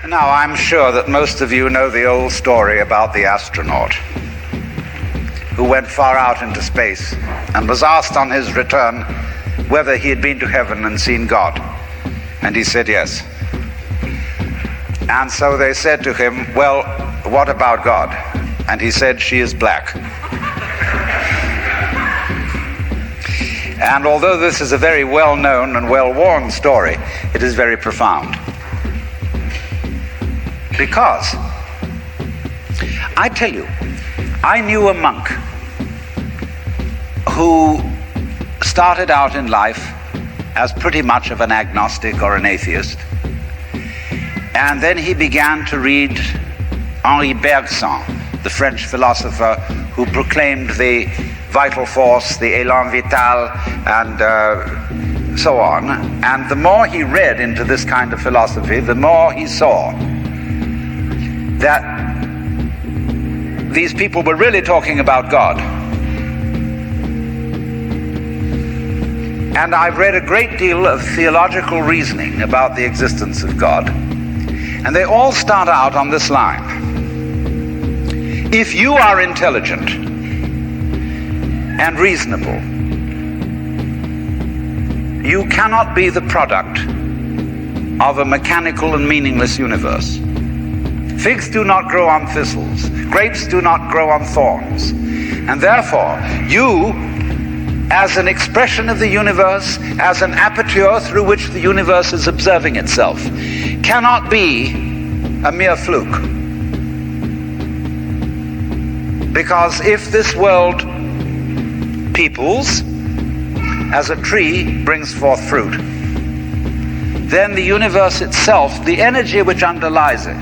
Now, I'm sure that most of you know the old story about the astronaut who went far out into space and was asked on his return whether he had been to heaven and seen God. And he said yes. And so they said to him, well, what about God? And he said, she is black. And although this is a very well-known and well-worn story, it is very profound. Because, I tell you, I knew a monk who started out in life as pretty much of an agnostic or an atheist. And then he began to read Henri Bergson, the French philosopher who proclaimed the vital force, the élan vital, and so on. And the more he read into this kind of philosophy, the more he saw that these people were really talking about God. And I've read a great deal of theological reasoning about the existence of God. And they all start out on this line. If you are intelligent and reasonable, you cannot be the product of a mechanical and meaningless universe. Figs do not grow on thistles. Grapes do not grow on thorns. And therefore, you, as an expression of the universe, as an aperture through which the universe is observing itself, cannot be a mere fluke. Because if this world peoples, as a tree brings forth fruit, then the universe itself, the energy which underlies it,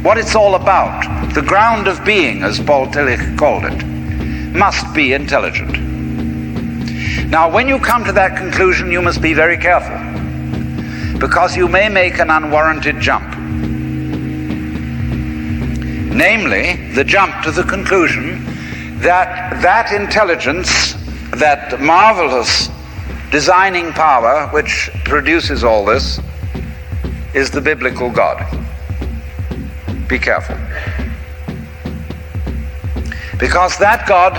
what it's all about, the ground of being, as Paul Tillich called it, must be intelligent. Now, when you come to that conclusion, you must be very careful, because you may make an unwarranted jump. Namely, the jump to the conclusion that that intelligence, that marvelous designing power which produces all this, is the biblical God. Be careful. Because that God,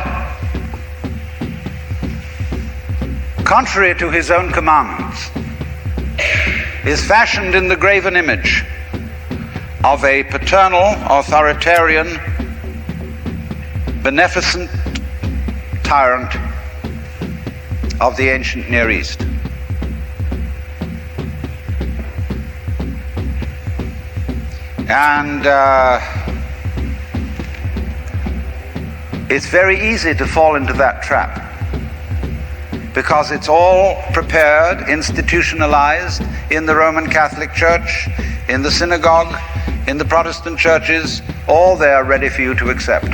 contrary to his own commandments, is fashioned in the graven image of a paternal, authoritarian, beneficent tyrant of the ancient Near East. And it's very easy to fall into that trap, because it's all prepared, institutionalized in the Roman Catholic Church, in the synagogue, in the Protestant churches, all there ready for you to accept.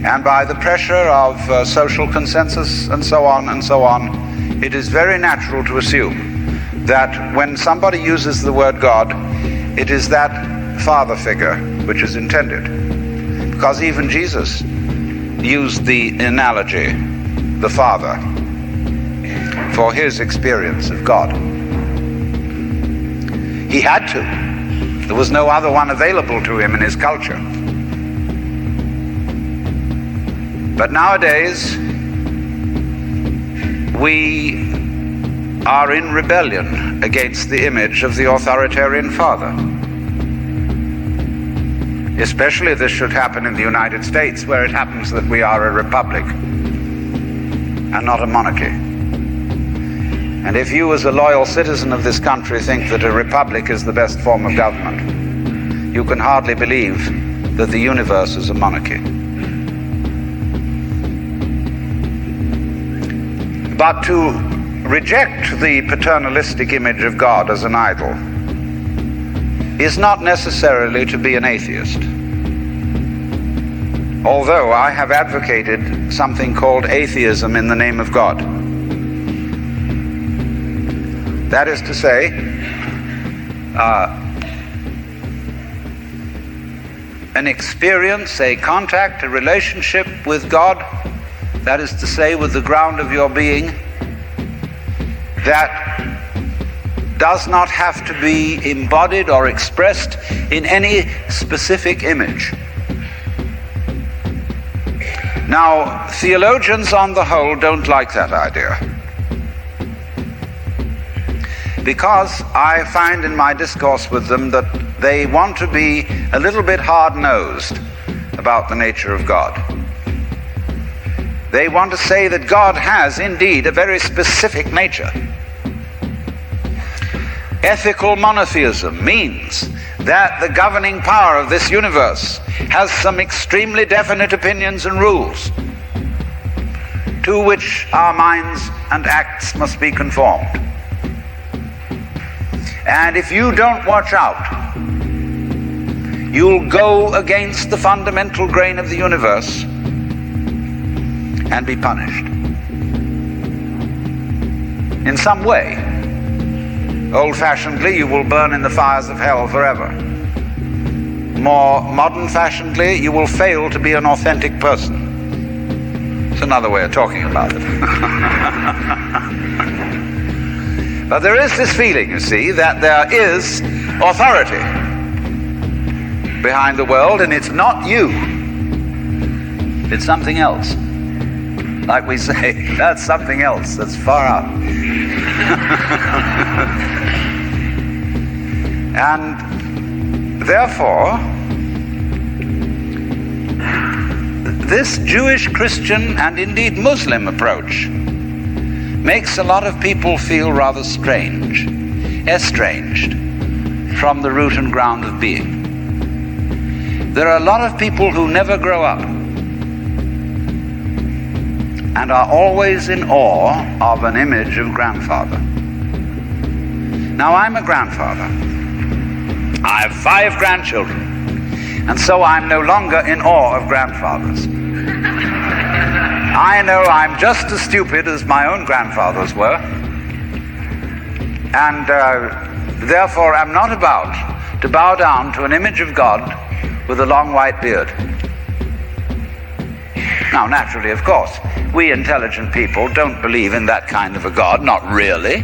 And by the pressure of social consensus and so on, it is very natural to assume that when somebody uses the word God, it is that father figure which is intended. Because even Jesus used the analogy, the Father, for his experience of God. He had to. There was no other one available to him in his culture. But nowadays, we are in rebellion against the image of the authoritarian father. Especially this should happen in the United States, where it happens that we are a republic and not a monarchy. And if you, as a loyal citizen of this country, think that a republic is the best form of government, you can hardly believe that the universe is a monarchy. But to reject the paternalistic image of God as an idol is not necessarily to be an atheist. Although I have advocated something called atheism in the name of God. That is to say, an experience, a contact, a relationship with God, that is to say, with the ground of your being, that does not have to be embodied or expressed in any specific image. Now, theologians on the whole don't like that idea, because I find in my discourse with them that they want to be a little bit hard-nosed about the nature of God. They want to say that God has indeed a very specific nature. Ethical monotheism means that the governing power of this universe has some extremely definite opinions and rules to which our minds and acts must be conformed. And if you don't watch out, you'll go against the fundamental grain of the universe and be punished in some way. Old-fashionedly, you will burn in the fires of hell forever. More modern-fashionedly, you will fail to be an authentic person. It's another way of talking about it. But there is this feeling, you see, that there is authority behind the world, and it's not you. It's something else. Like we say, that's something else, that's far out. And therefore, this Jewish, Christian, and indeed Muslim approach makes a lot of people feel rather strange, estranged from the root and ground of being. There are a lot of people who never grow up and are always in awe of an image of grandfather. Now, I'm a grandfather. I have 5 grandchildren, and so I'm no longer in awe of grandfathers. I know I'm just as stupid as my own grandfathers were, and therefore I'm not about to bow down to an image of God with a long white beard. Now, naturally, of course, we intelligent people don't believe in that kind of a God, not really.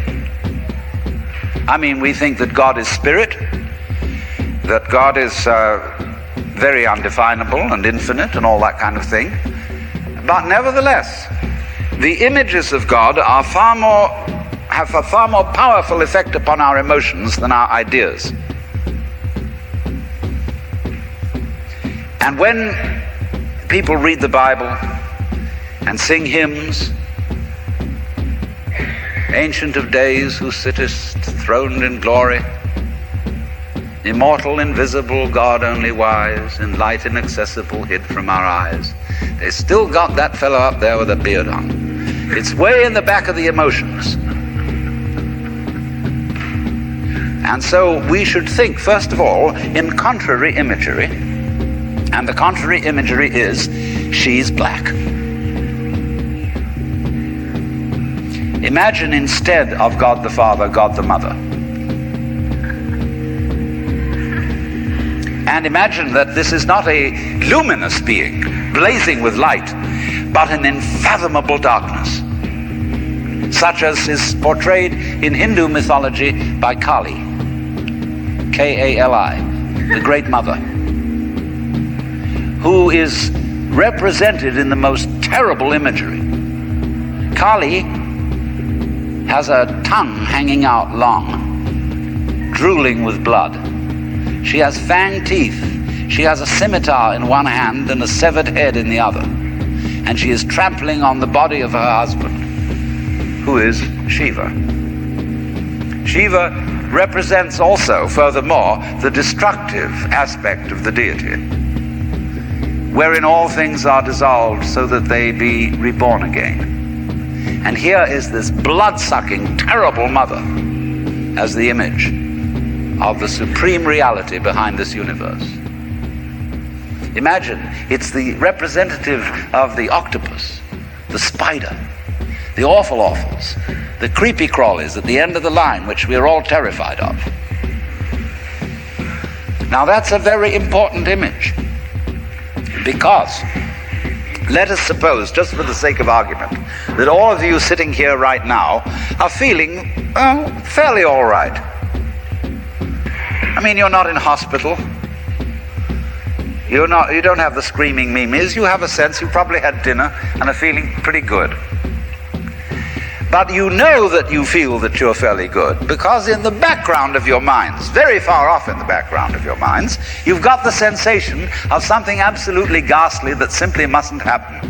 I mean, we think that God is spirit, that God is very undefinable and infinite and all that kind of thing. But nevertheless, the images of God are have a far more powerful effect upon our emotions than our ideas. And when people read the Bible and sing hymns, Ancient of Days, who sittest throned in glory, immortal, invisible, God only wise, in light inaccessible, hid from our eyes, they still got that fellow up there with a beard on. It's way in the back of the emotions. And so we should think, first of all, in contrary imagery. And the contrary imagery is, she's black. Imagine instead of God the Father, God the Mother. And imagine that this is not a luminous being, blazing with light, but an unfathomable darkness, such as is portrayed in Hindu mythology by Kali, K-A-L-I, the Great Mother, who is represented in the most terrible imagery. Kali has a tongue hanging out long, drooling with blood. She has fanged teeth. She has a scimitar in one hand and a severed head in the other. And she is trampling on the body of her husband, who is Shiva. Shiva represents also, furthermore, the destructive aspect of the deity, wherein all things are dissolved so that they be reborn again. And here is this blood-sucking, terrible mother as the image of the supreme reality behind this universe. Imagine, it's the representative of the octopus, the spider, the awful awfuls, the creepy crawlies at the end of the line, which we are all terrified of. Now that's a very important image, because let us suppose, just for the sake of argument, that all of you sitting here right now are feeling, fairly all right. I mean, you're not in hospital. You don't have the screaming mimes. You have a sense, you probably had dinner and are feeling pretty good. But you know that you feel that you're fairly good because in the background of your minds, very far off in the background of your minds, you've got the sensation of something absolutely ghastly that simply mustn't happen.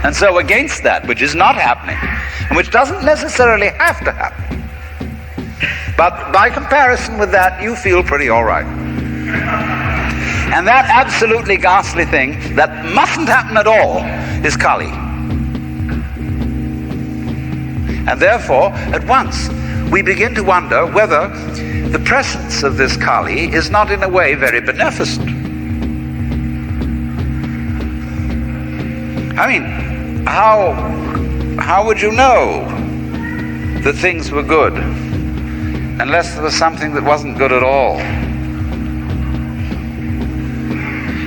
And so against that which is not happening, and which doesn't necessarily have to happen, but by comparison with that, you feel pretty all right. And that absolutely ghastly thing that mustn't happen at all is Kali. And therefore, at once, we begin to wonder whether the presence of this Kali is not in a way very beneficent. I mean, how would you know that things were good unless there was something that wasn't good at all?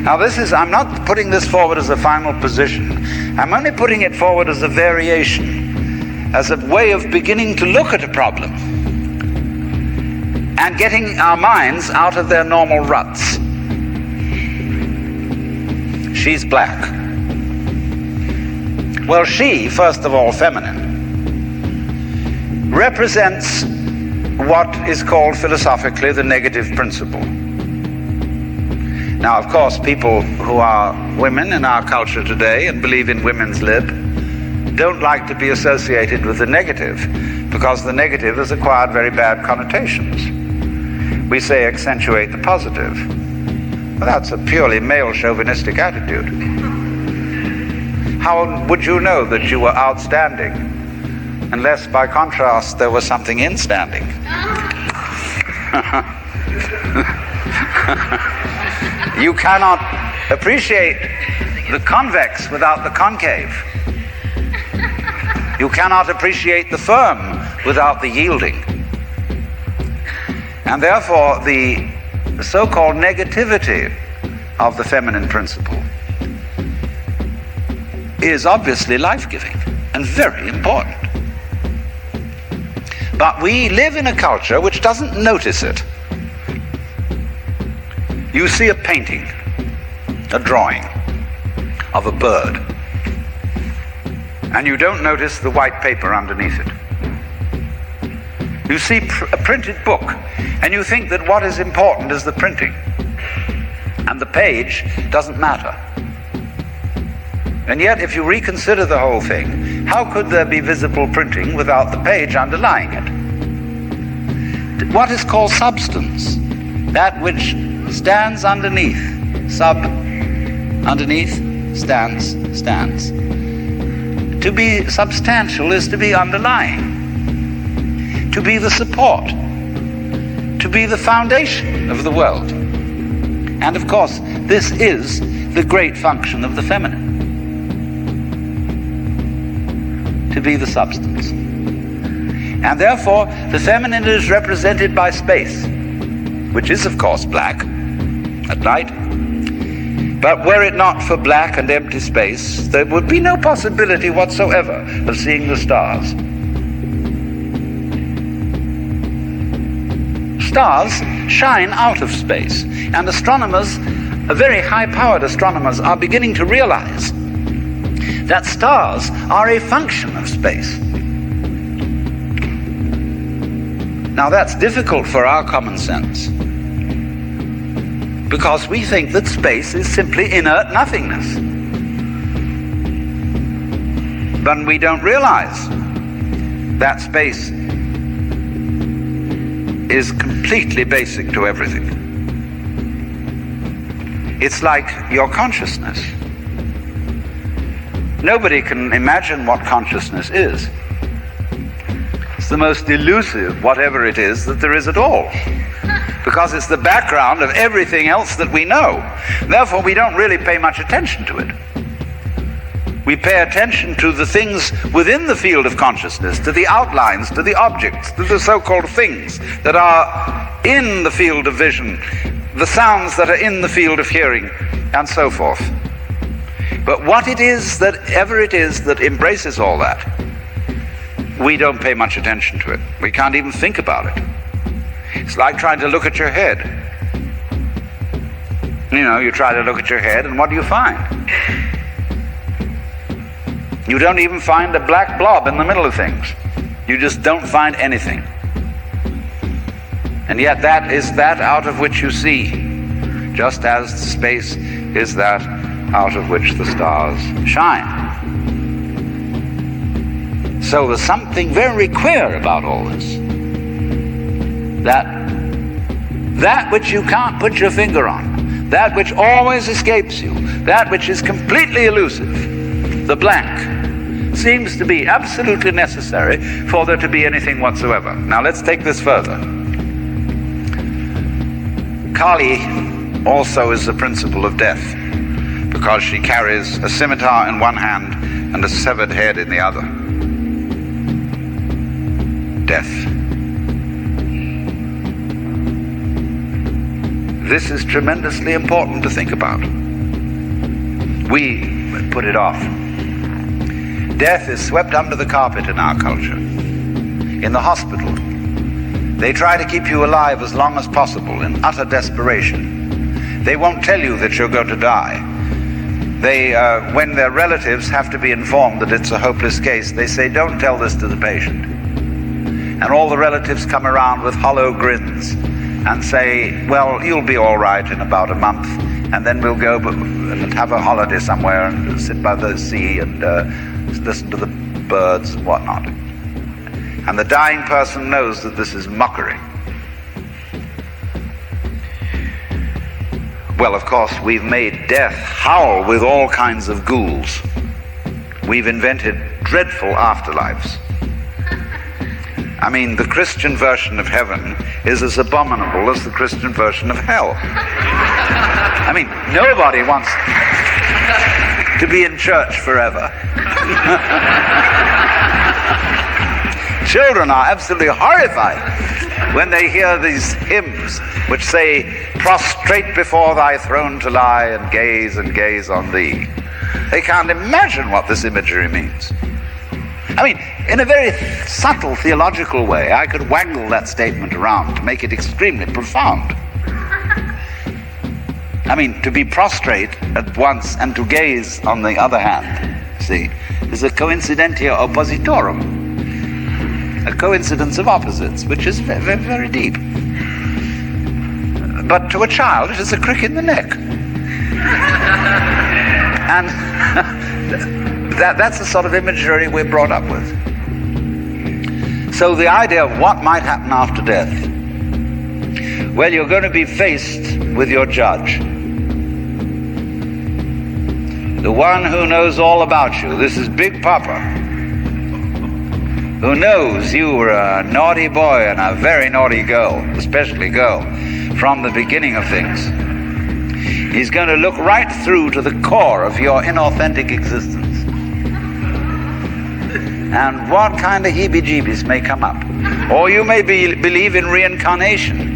Now I'm not putting this forward as a final position. I'm only putting it forward as a variation, as a way of beginning to look at a problem and getting our minds out of their normal ruts. She's black. Well, she, first of all, feminine, represents what is called philosophically the negative principle. Now, of course, people who are women in our culture today and believe in women's lib don't like to be associated with the negative because the negative has acquired very bad connotations. We say accentuate the positive. Well, that's a purely male chauvinistic attitude. How would you know that you were outstanding unless by contrast there was something instanding? You cannot appreciate the convex without the concave. You cannot appreciate the firm without the yielding. And therefore, the so-called negativity of the feminine principle is obviously life-giving and very important. But we live in a culture which doesn't notice it. You see a painting, a drawing of a bird, and you don't notice the white paper underneath it. You see a printed book, and you think that what is important is the printing, and the page doesn't matter. And yet, if you reconsider the whole thing, how could there be visible printing without the page underlying it? What is called substance, that which stands underneath, underneath, stands. To be substantial is to be underlying, to be the support, to be the foundation of the world. And of course, this is the great function of the feminine, to be the substance. And therefore, the feminine is represented by space, which is of course black at night. But were it not for black and empty space, there would be no possibility whatsoever of seeing the stars. Stars shine out of space, and astronomers, very high-powered astronomers, are beginning to realize that stars are a function of space. Now that's difficult for our common sense, because we think that space is simply inert nothingness. But we don't realize that space is completely basic to everything. It's like your consciousness. Nobody can imagine what consciousness is. It's the most elusive, whatever it is, that there is at all, because it's the background of everything else that we know. Therefore, we don't really pay much attention to it. We pay attention to the things within the field of consciousness, to the outlines, to the objects, to the so-called things that are in the field of vision, the sounds that are in the field of hearing, and so forth. But what it is ever it is that embraces all that, we don't pay much attention to it. We can't even think about it. It's like trying to look at your head. You know, you try to look at your head, and what do you find? You don't even find a black blob in the middle of things. You just don't find anything. And yet that is that out of which you see, just as space is that out of which the stars shine. So there's something very queer about all this. That which you can't put your finger on, that which always escapes you, that which is completely elusive, the blank, seems to be absolutely necessary for there to be anything whatsoever. Now let's take this further. Kali also is the principle of death, because she carries a scimitar in one hand and a severed head in the other. Death. This is tremendously important to think about. We put it off. Death is swept under the carpet in our culture. In the hospital, they try to keep you alive as long as possible in utter desperation. They won't tell you that you're going to die. When their relatives have to be informed that it's a hopeless case, they say, don't tell this to the patient. And all the relatives come around with hollow grins and say, well, you'll be all right in about a month, and then we'll go and have a holiday somewhere and sit by the sea and listen to the birds and whatnot. And the dying person knows that this is mockery. Well, of course, we've made death howl with all kinds of ghouls. We've invented dreadful afterlives. I mean, the Christian version of heaven is as abominable as the Christian version of hell. I mean, nobody wants to be in church forever. Children are absolutely horrified when they hear these hymns which say, prostrate before thy throne to lie and gaze on thee. They can't imagine what this imagery means. I mean, in a very subtle theological way, I could wangle that statement around to make it extremely profound. I mean, to be prostrate at once and to gaze on the other hand, see, is a coincidentia oppositorum, a coincidence of opposites, which is very, very, very deep. But to a child, it is a crick in the neck. And that's the sort of imagery we're brought up with. So the idea of what might happen after death, well, you're going to be faced with your judge, the one who knows all about you. This is Big Papa, who knows you were a naughty boy and a very naughty girl, especially girl, from the beginning of things. He's going to look right through to the core of your inauthentic existence. And what kind of heebie-jeebies may come up. Or you may believe in reincarnation,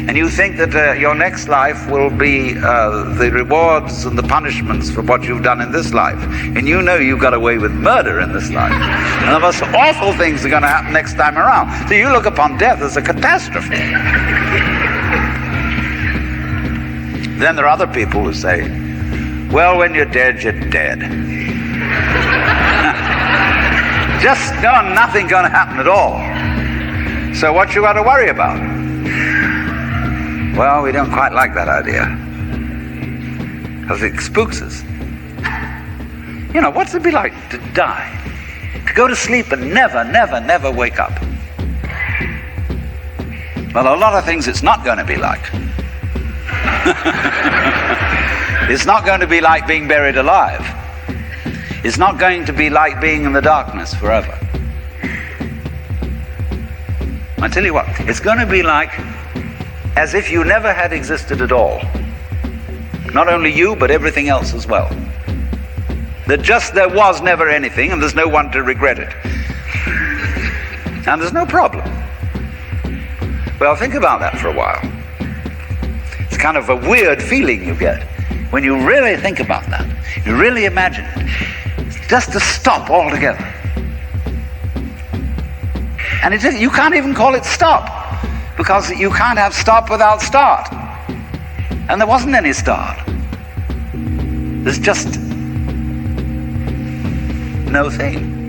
and you think that your next life will be the rewards and the punishments for what you've done in this life. And you know you got away with murder in this life. And the most awful things are going to happen next time around. So you look upon death as a catastrophe. Then there are other people who say, well, when you're dead, you're dead. Just nothing going to happen at all. So what you got to worry about? Well, we don't quite like that idea, because it spooks us. You know, what's it be like to die? To go to sleep and never wake up? Well, a lot of things it's not going to be like. It's not going to be like being buried alive. It's not going to be like being in the darkness forever. I tell you what, it's going to be like as if you never had existed at all. Not only you, but everything else as well. That just there was never anything, and there's no one to regret it. And there's no problem. Well, think about that for a while. It's kind of a weird feeling you get when you really think about that, you really imagine it, just to stop altogether. And you can't even call it stop, because you can't have stop without start. And there wasn't any start. There's just no thing.